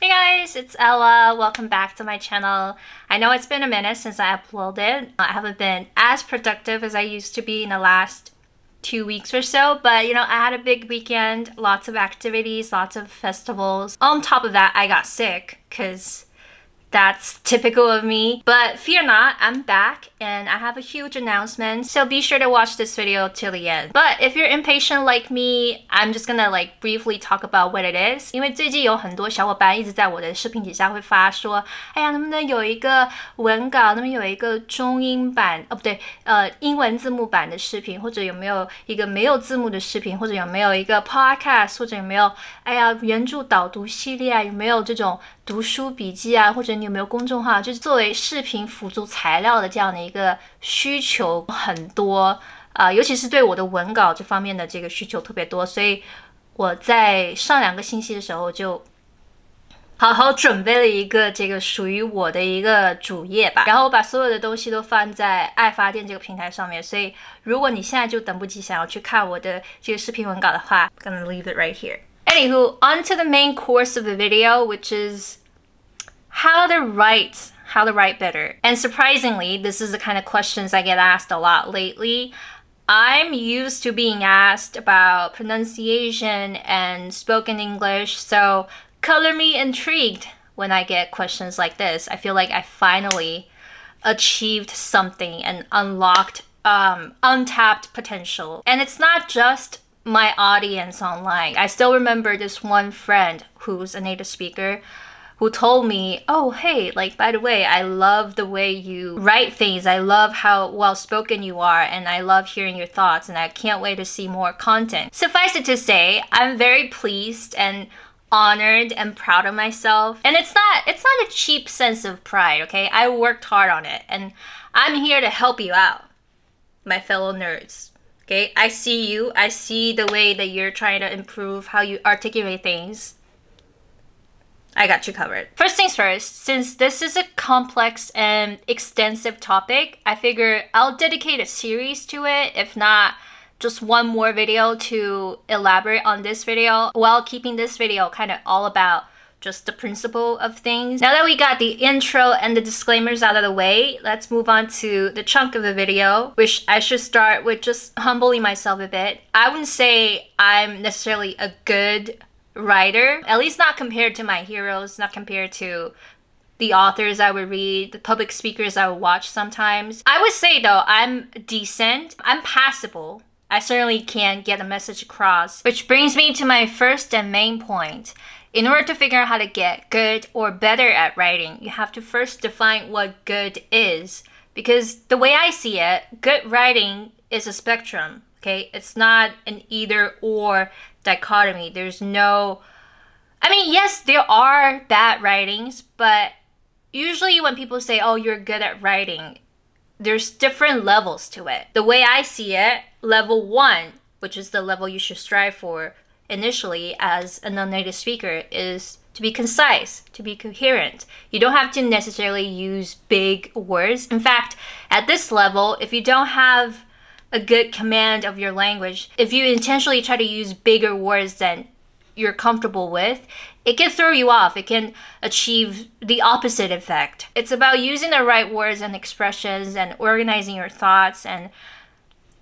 Hey guys, it's Ella. Welcome back to my channel. I know it's been a minute since I uploaded. I haven't been as productive as I used to be in the last 2 weeks or so, but I had a big weekend, lots of activities, lots of festivals. On top of that, I got sick because that's typical of me. But fear not, I'm back and I have a huge announcement, so be sure to watch this video till the end. But if you're impatient like me, I'm just gonna briefly talk about what it is. 因为最近有很多小伙伴一直在我的视频底下会发说，哎呀，能不能有一个文稿，能不能有一个中英版，不对，英文字幕版的视频，或者有没有一个没有字幕的视频，或者有没有一个 podcast， 或者有没有，哎呀，原著导读系列啊，有没有这种读书笔记啊，或者你有没有公众号，就是作为视频辅助材料的这样的一个需求很多，尤其是对我的文稿这方面的这个需求特别多，所以我在上2个星期的时候就好好准备了一个这个属于我的一个主页吧，然后我把所有的东西都放在爱发电这个平台上面，所以如果你现在就等不及想要去看我的这个视频文稿的话 I'm gonna leave it right here. Anywho, on to the main course of the video, which is how to write better. And surprisingly, this is the kind of questions I get asked a lot lately. I'm used to being asked about pronunciation and spoken English, so color me intrigued when I get questions like this. I feel like I finally achieved something and unlocked untapped potential. And it's not just my audience online. I still remember this one friend who's a native speaker who told me, oh, hey, by the way, I love the way you write things. I love how well-spoken you are, and I love hearing your thoughts, and I can't wait to see more content. Suffice it to say, I'm very pleased and honored and proud of myself. And it's not a cheap sense of pride, okay? I worked hard on it, and I'm here to help you out, my fellow nerds. Okay, I see you. I see the way that you're trying to improve how you articulate things. I got you covered. First things first, since this is a complex and extensive topic, I figure I'll dedicate a series to it, if not just one more video to elaborate on this video, while keeping this video kind of all about just the principle of things. Now that we got the intro and the disclaimers out of the way, let's move on to the chunk of the video, which I should start with just humbling myself a bit. I wouldn't say I'm necessarily a good writer, at least not compared to my heroes, not compared to the authors I would read, the public speakers I would watch sometimes. I would say though, I'm decent, I'm passable. I certainly can get a message across, which brings me to my first and main point. In order to figure out how to get good or better at writing, you have to first define what good is. Because the way I see it, good writing is a spectrum, okay? It's not an either or dichotomy. There's no... I mean, yes, there are bad writings, but usually when people say, oh, you're good at writing, there's different levels to it. The way I see it, level 1, which is the level you should strive for initially as a non-native speaker, is to be concise, to be coherent. You don't have to necessarily use big words. In fact, at this level, if you don't have a good command of your language, if you intentionally try to use bigger words than you're comfortable with, it can throw you off. It can achieve the opposite effect. It's about using the right words and expressions and organizing your thoughts and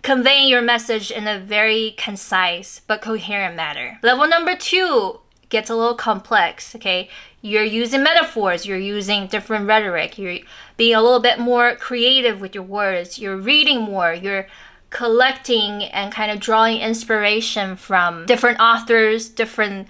conveying your message in a very concise but coherent manner. Level number 2 gets a little complex, okay? You're using metaphors, you're using different rhetoric, you're being a little bit more creative with your words, you're reading more, you're collecting and kind of drawing inspiration from different authors, different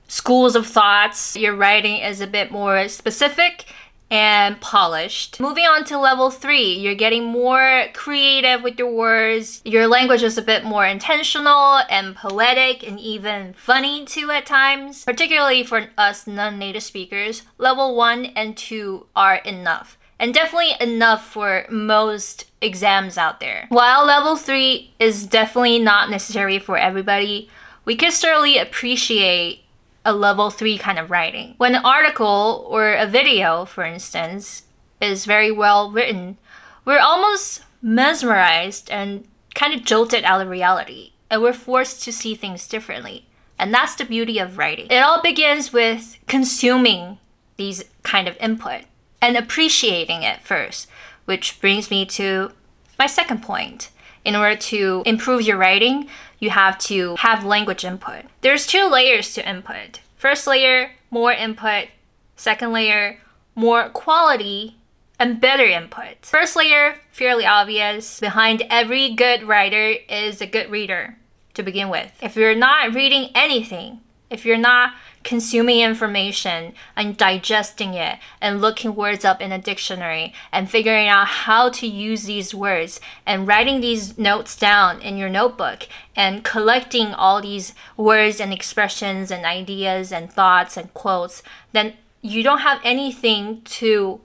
schools of thoughts. Your writing is a bit more specific and polished. Moving on to level 3, you're getting more creative with your words. Your language is a bit more intentional and poetic and even funny too at times. Particularly for us non-native speakers, level 1 and 2 are enough. And definitely enough for most exams out there. While level 3 is definitely not necessary for everybody, we can certainly appreciate a level 3 kind of writing. When an article or a video, for instance, is very well written, we're almost mesmerized and kind of jolted out of reality, and we're forced to see things differently. And that's the beauty of writing. It all begins with consuming these kind of input and appreciating it first, which brings me to my second point. In order to improve your writing, you have to have language input. There's 2 layers to input. First layer, more input. Second layer, more quality and better input. First layer, fairly obvious. Behind every good writer is a good reader to begin with. If you're not reading anything, if you're not consuming information and digesting it and looking words up in a dictionary and figuring out how to use these words and writing these notes down in your notebook and collecting all these words and expressions and ideas and thoughts and quotes, then you don't have anything to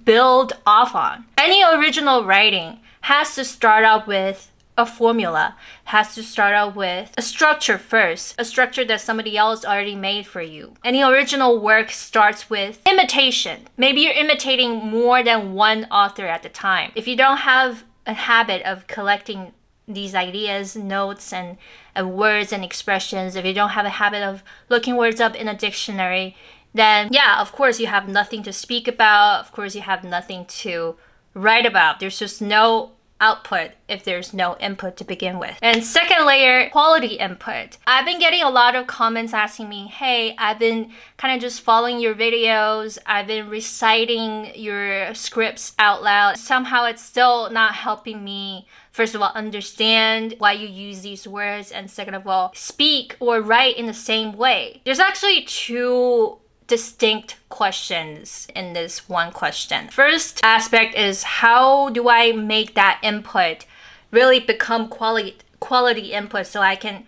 build off on. Any original writing has to start out with a formula, has to start out with a structure first, a structure that somebody else already made for you. Any original work starts with imitation. Maybe you're imitating more than one author at the time. If you don't have a habit of collecting these ideas, notes, and words and expressions, if you don't have a habit of looking words up in a dictionary, then yeah, of course you have nothing to speak about. Of course you have nothing to write about. There's just no output if there's no input to begin with. And second layer, quality input. I've been getting a lot of comments asking me, hey, I've been kind of just following your videos. I've been reciting your scripts out loud. Somehow it's still not helping me, first of all, understand why you use these words, and second of all, speak or write in the same way. There's actually 2 distinct questions in this one question. First aspect is, how do I make that input really become quality input so I can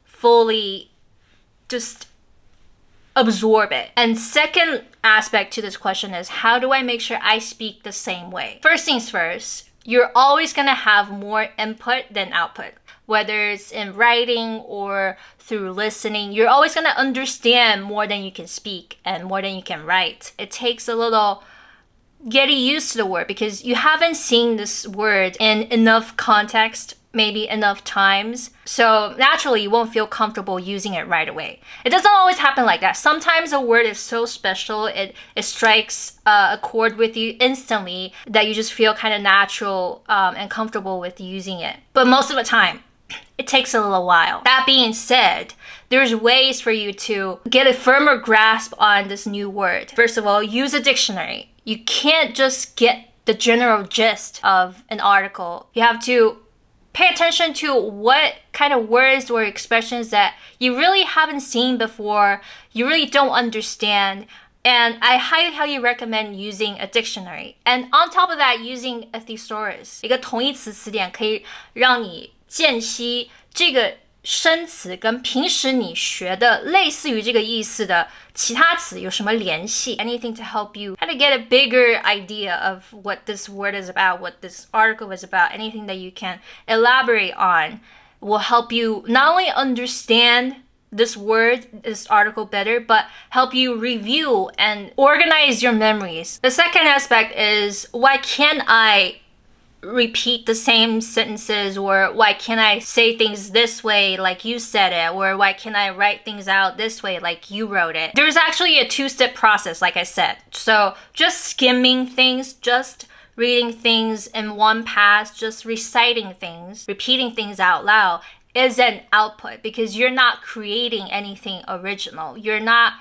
fully just absorb it? And second aspect to this question is, how do I make sure I speak the same way? First things first, you're always gonna have more input than output. Whether it's in writing or through listening, you're always going to understand more than you can speak and more than you can write. It takes a little getting used to the word because you haven't seen this word in enough context, maybe enough times. So naturally, you won't feel comfortable using it right away. It doesn't always happen like that. Sometimes a word is so special, it strikes a chord with you instantly that you just feel kind of natural and comfortable with using it. But most of the time, it takes a little while. That being said, there's ways for you to get a firmer grasp on this new word. First of all, use a dictionary. You can't just get the general gist of an article. You have to pay attention to what kind of words or expressions that you really haven't seen before, you really don't understand. And I highly recommend using a dictionary. And on top of that, using a thesaurus. 一个同义词词典可以让你间隙这个生词跟平时你学的类似于这个意思的其他词有什么联系 anything to help you kind of get a bigger idea of what this word is about, what this article is about, anything that you can elaborate on will help you not only understand this word, this article better, but help you review and organize your memories. The second aspect is, why can't I repeat the same sentences, or why can't I say things this way like you said it, or why can't I write things out this way like you wrote it? There's actually a 2-step process, like I said. So just skimming things, just reading things in one pass, just reciting things, repeating things out loud is an output because you're not creating anything original. You're not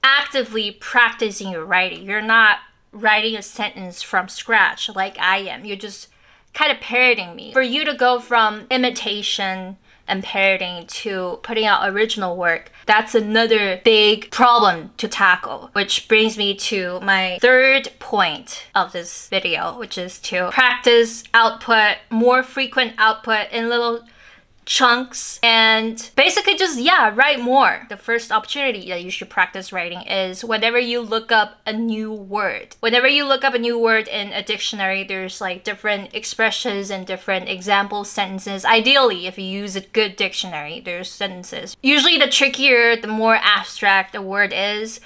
actively practicing your writing. You're not writing a sentence from scratch like I am. You're just kind of parroting me. For you to go from imitation and parroting to putting out original work, that's another big problem to tackle, which brings me to my third point of this video, which is to practice output, more frequent output in little chunks, and basically just write more. The first opportunity that you should practice writing is whenever you look up a new word. Whenever you look up a new word in a dictionary, there's like different expressions and different example sentences. Ideally, if you use a good dictionary, there's sentences. Usually the trickier, the more abstract a word is,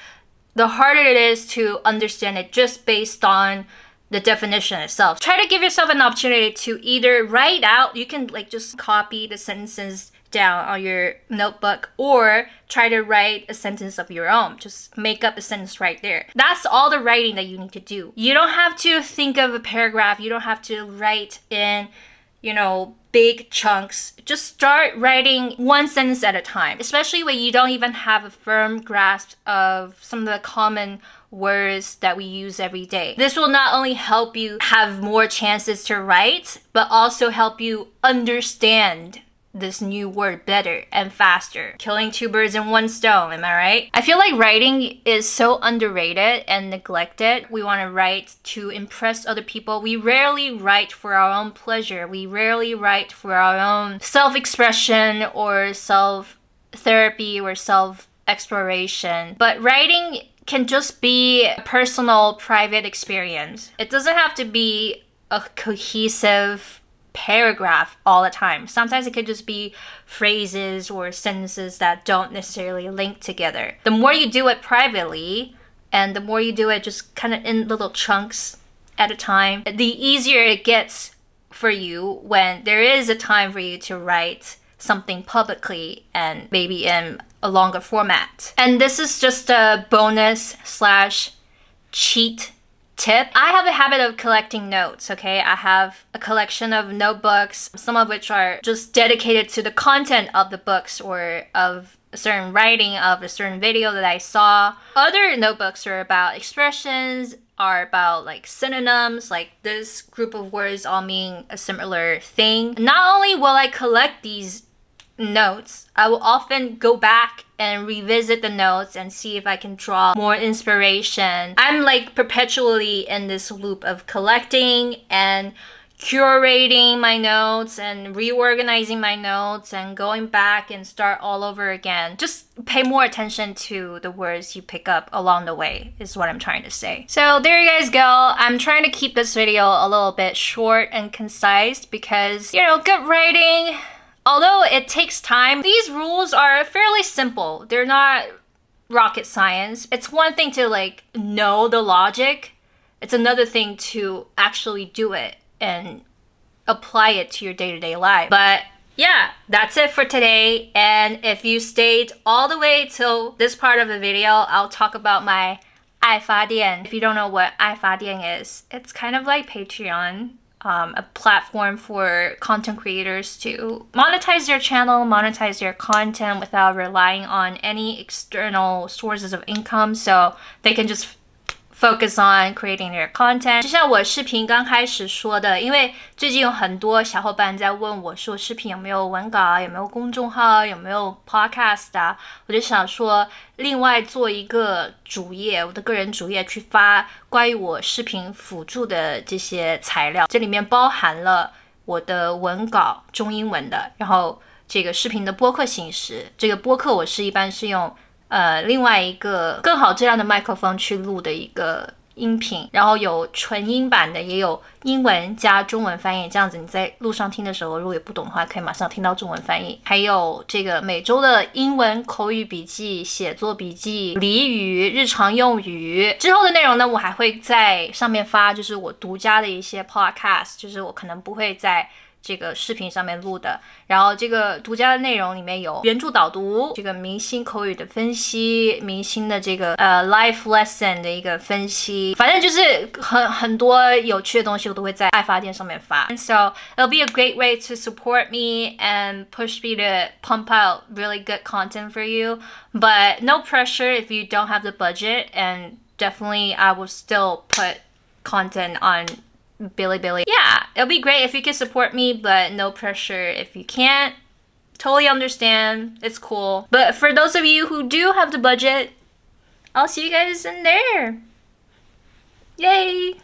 the harder it is to understand it just based on the definition itself. Try to give yourself an opportunity to either write out, you can like just copy the sentences down on your notebook or try to write a sentence of your own. Just make up a sentence right there. That's all the writing that you need to do. You don't have to think of a paragraph. You don't have to write in, big chunks. Just start writing one sentence at a time, especially when you don't even have a firm grasp of some of the common words that we use every day. This will not only help you have more chances to write, but also help you understand this new word better and faster. Killing two birds in one stone, am I right? I feel like writing is so underrated and neglected. We want to write to impress other people. We rarely write for our own pleasure. We rarely write for our own self-expression or self-therapy or self-exploration. But writing can just be a personal, private experience. It doesn't have to be a cohesive paragraph all the time. Sometimes it could just be phrases or sentences that don't necessarily link together. The more you do it privately, and the more you do it just kind of in little chunks at a time, the easier it gets for you when there is a time for you to write something publicly and maybe in a longer format. And this is just a bonus / cheat tip. I have a habit of collecting notes, okay? I have a collection of notebooks, some of which are just dedicated to the content of the books or of a certain writing of a certain video that I saw. Other notebooks are about expressions, are about like synonyms, like this group of words all mean a similar thing. Not only will I collect these notes, I will often go back and revisit the notes and see if I can draw more inspiration. I'm like perpetually in this loop of collecting and curating my notes and reorganizing my notes and going back and start all over again. Just pay more attention to the words you pick up along the way is what I'm trying to say. So there you guys go. I'm trying to keep this video a little bit short and concise because, good writing, although it takes time, these rules are fairly simple. They're not rocket science. It's one thing to know the logic. It's another thing to actually do it and apply it to your day-to-day life. But yeah, that's it for today. And if you stayed all the way till this part of the video, I'll talk about my 爱发电. If you don't know what 爱发电 is, it's kind of like Patreon. A platform for content creators to monetize their channel, monetize their content without relying on any external sources of income, so they can just focus on creating their content. 就像我视频刚开始说的，因为最近有很多小伙伴在问我说视频有没有文稿，有没有公众号，有没有 podcast 啊，我就想说另外做一个主页，我的个人主页去发关于我视频辅助的这些材料，这里面包含了我的文稿中英文的，然后这个视频的播客形式，这个播客我一般是用另外一个更好质量的麦克风去录的一个音频，然后有纯英版的，也有英文加中文翻译，这样子你在路上听的时候，如果也不懂的话，可以马上听到中文翻译。还有这个每周的英文口语笔记、写作笔记、俚语、日常用语。之后的内容呢，我还会在上面发，就是我独家的一些 podcast， 就是我可能不会在这个视频上面录的，然后这个独家的内容里面有原著导读，这个明星口语的分析，明星的这个life lesson 的一个分析，反正就是很多有趣的东西我都会在爱发电上面发。And so it'll be a great way to support me and push me to pump out really good content for you, but no pressure if you don't have the budget, and definitely I will still put content on Bilibili. Yeah, it'll be great if you can support me, but no pressure if you can't. Totally understand. It's cool. But for those of you who do have the budget, I'll see you guys in there. Yay!